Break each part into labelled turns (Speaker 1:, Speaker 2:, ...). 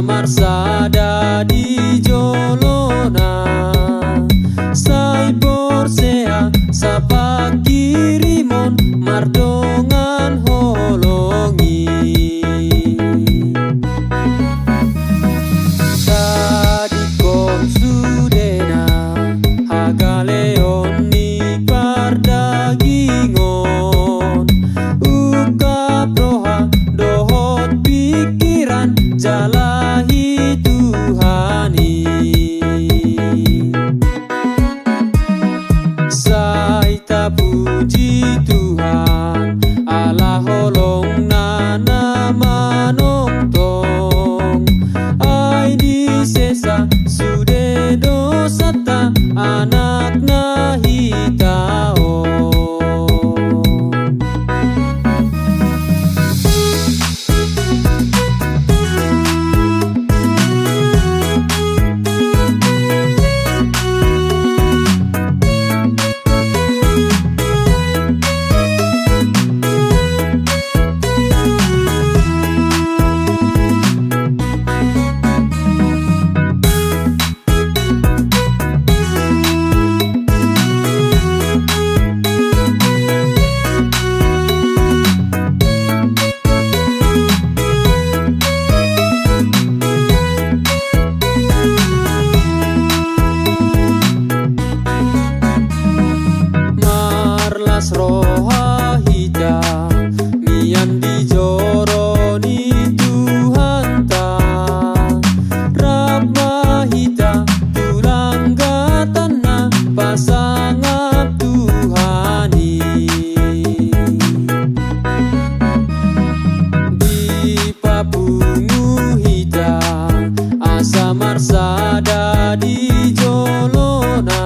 Speaker 1: marsada di jolona sai borsea sapa kirimon mardongan holongi tadi konsudena hagaleon ni pardagingon uka proha dohot pikiran jalahi Tuhani saita puji Tuhan Allah holong nana manongtong ai di sesa sude dosata anak nahitao roha hida mian di joroni Tuhan ta Rabba hida turangga tanah pasangap Tuhani di papungu hida asa marsada di jolona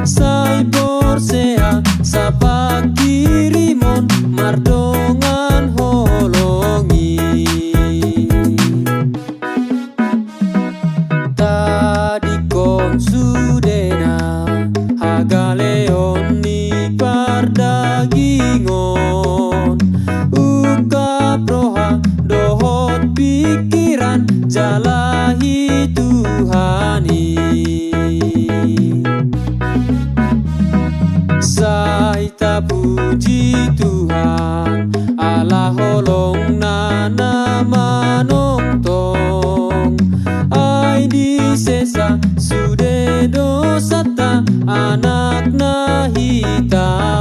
Speaker 1: sai borsea sapa kirimon mardongan holongi tadi konsudena hagaleon ni pardagingon uka proha dohot pikiran jalahi Tuhani saita puji Tuhan Allah holong nana manongtong ai di sesa sude dosata anak nahita